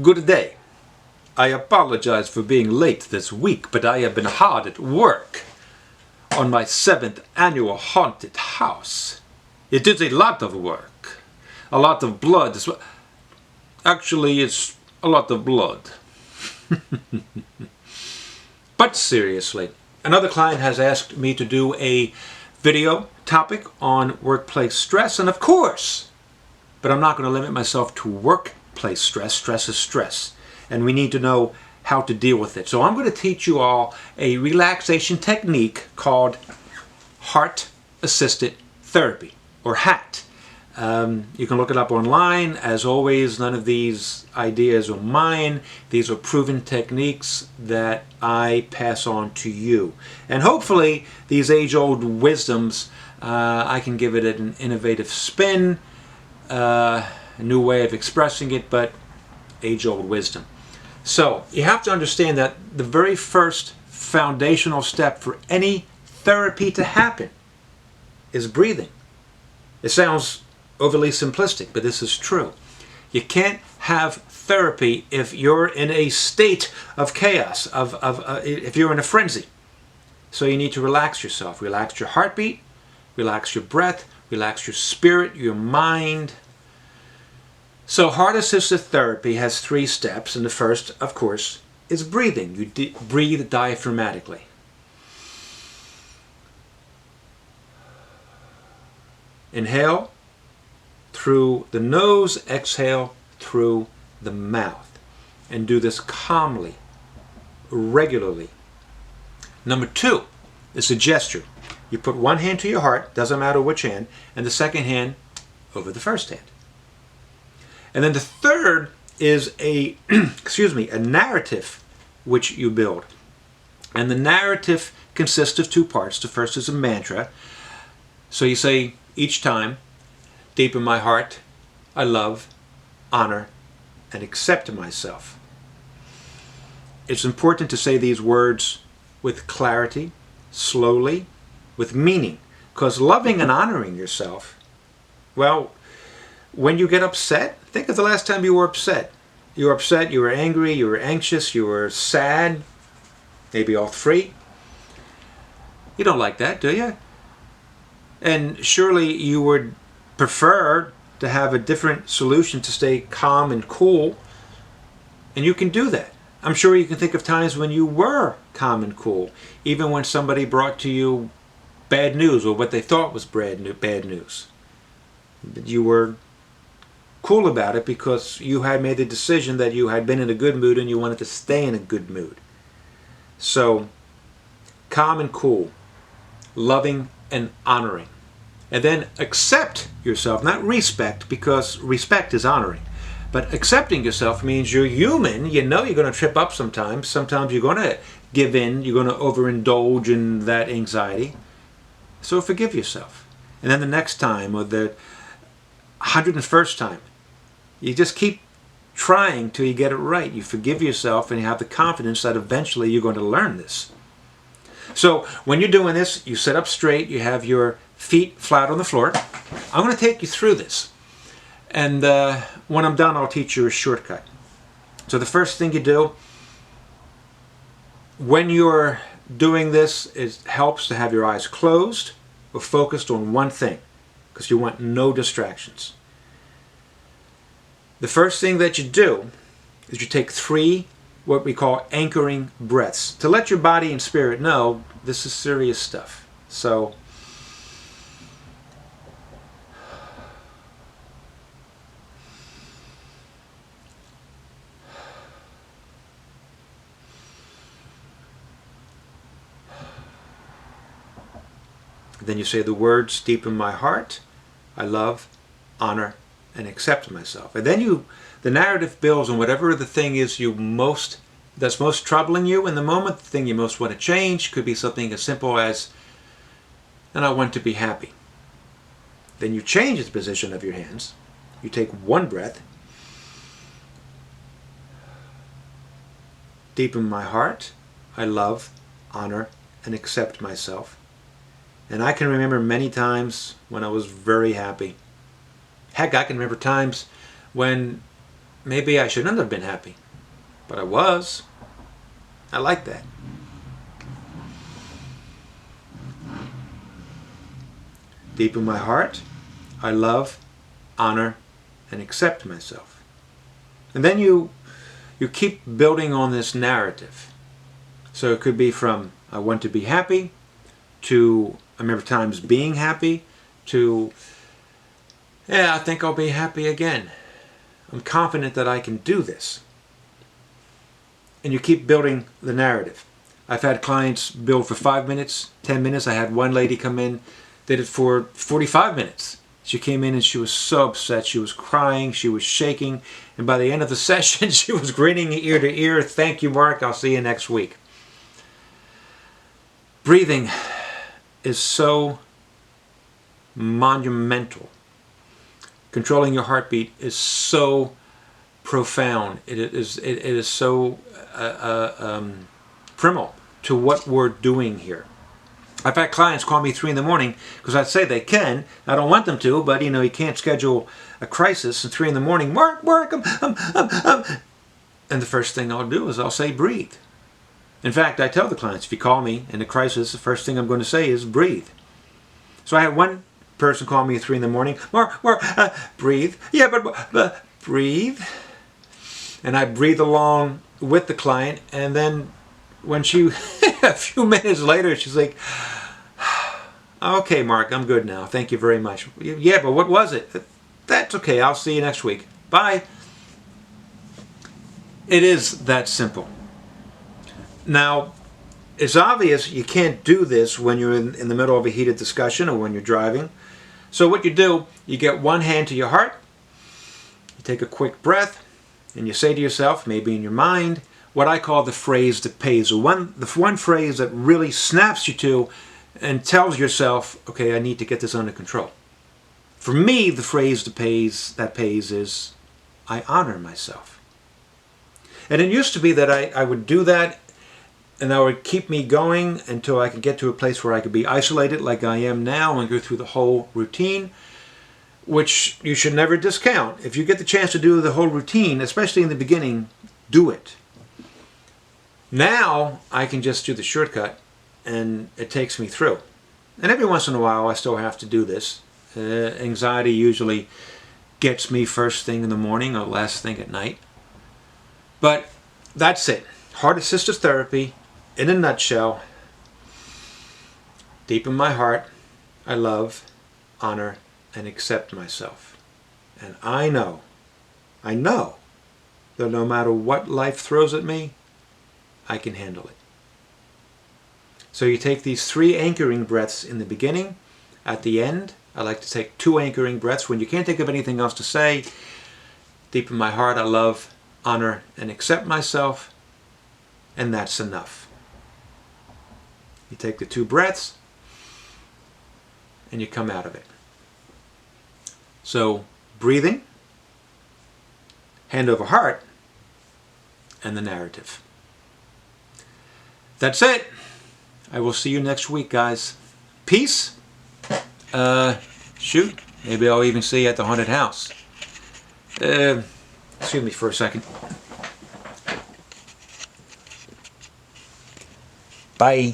Good day. I apologize for being late this week, but I have been hard at work on my 7th annual haunted house. It is a lot of work. A lot of blood as well. Actually, it's a lot of blood. But seriously, another client has asked me to do a video topic on workplace stress, and of course, but I'm not going to limit myself to workplace stress. Stress is stress, and we need to know how to deal with it. So I'm going to teach you all a relaxation technique called Heart Assisted Therapy, or HAT. You can look it up online. As always, none of these ideas are mine. These are proven techniques that I pass on to you. And hopefully, these age-old wisdoms, I can give it an innovative spin, a new way of expressing it, but age-old wisdom. So, you have to understand that the very first foundational step for any therapy to happen is breathing. It sounds overly simplistic, but this is true. You can't have therapy if you're in a state of chaos, if you're in a frenzy. So you need to relax yourself. Relax your heartbeat, relax your breath, relax your spirit, your mind. So heart-assisted therapy has 3 steps, and the first, of course, is breathing. You breathe diaphragmatically. Inhale through the nose, exhale through the mouth. And do this calmly, regularly. Number 2 is a gesture. You put one hand to your heart, doesn't matter which hand, and the second hand over the first hand. And then the third is a narrative which you build. And the narrative consists of 2 parts. The first is a mantra. So you say each time, deep in my heart, I love, honor, and accept myself. It's important to say these words with clarity, slowly, with meaning. Because loving and honoring yourself, well, when you get upset, think of the last time you were upset. You were upset, you were angry, you were anxious, you were sad, maybe all 3. You don't like that, do you? And surely you would prefer to have a different solution to stay calm and cool. And you can do that. I'm sure you can think of times when you were calm and cool, even when somebody brought to you bad news or what they thought was bad news. But you were cool about it because you had made the decision that you had been in a good mood and you wanted to stay in a good mood. So, calm and cool, loving and honoring. And then accept yourself, not respect, because respect is honoring. But accepting yourself means you're human. You know you're going to trip up sometimes. Sometimes you're going to give in. You're going to overindulge in that anxiety. So forgive yourself. And then the next time, or the 101st time, you just keep trying till you get it right. You forgive yourself and you have the confidence that eventually you're going to learn this. So when you're doing this, you sit up straight, you have your feet flat on the floor. I'm going to take you through this. And when I'm done, I'll teach you a shortcut. So the first thing you do, when you're doing this, it helps to have your eyes closed or focused on one thing, because you want no distractions. The first thing that you do is you take 3 what we call anchoring breaths to let your body and spirit know this is serious stuff. So then you say the words, deep in my heart, I love, honor, and accept myself. And then the narrative builds on whatever the thing is that's most troubling you in the moment. The thing you most want to change could be something as simple as, and I want to be happy. Then you change the position of your hands. You take 1 breath. Deep in my heart, I love, honor, and accept myself. And I can remember many times when I was very happy. Heck, I can remember times when maybe I shouldn't have been happy, but I was. I like that. Deep in my heart, I love, honor, and accept myself. And then you keep building on this narrative. So it could be from I want to be happy, to I remember times being happy, to yeah, I think I'll be happy again. I'm confident that I can do this. And you keep building the narrative. I've had clients build for 5 minutes, 10 minutes. I had one lady come in, did it for 45 minutes. She came in and she was so upset. She was crying, she was shaking, and by the end of the session she was grinning ear to ear. Thank you, Mark. I'll see you next week. Breathing is so monumental. Controlling your heartbeat is so profound. It is so primal to what we're doing here. I've had clients call me 3 in the morning because I say they can. I don't want them to, but you can't schedule a crisis at 3 in the morning. Mark, and the first thing I'll do is I'll say breathe. In fact, I tell the clients, if you call me in a crisis, the first thing I'm going to say is breathe. So I had one person call me at 3 in the morning. Mark, breathe. Yeah, but breathe. And I breathe along with the client, and then when she, a few minutes later, she's like, okay, Mark, I'm good now. Thank you very much. Yeah, but what was it? That's okay. I'll see you next week. Bye. It is that simple. Now, it's obvious you can't do this when you're in the middle of a heated discussion or when you're driving. So what you do, you get one hand to your heart, you take a quick breath, and you say to yourself, maybe in your mind, what I call the phrase that pays. The one phrase that really snaps you to and tells yourself, okay, I need to get this under control. For me, the phrase that pays is, I honor myself. And it used to be that I would do that and that would keep me going until I could get to a place where I could be isolated like I am now and go through the whole routine, which you should never discount. If you get the chance to do the whole routine, especially in the beginning, do it. Now I can just do the shortcut and it takes me through. And every once in a while I still have to do this. Anxiety usually gets me first thing in the morning or last thing at night. But that's it. Heart Assisted Therapy, in a nutshell. Deep in my heart, I love, honor, and accept myself. And I know that no matter what life throws at me, I can handle it. So you take these 3 anchoring breaths in the beginning. At the end, I like to take 2 anchoring breaths. When you can't think of anything else to say, deep in my heart, I love, honor, and accept myself. And that's enough. You take the 2 breaths and you come out of it. So breathing, hand over heart, and the narrative. That's it. I will see you next week, guys. Peace. Shoot. Maybe I'll even see you at the haunted house. Excuse me for a second. Bye.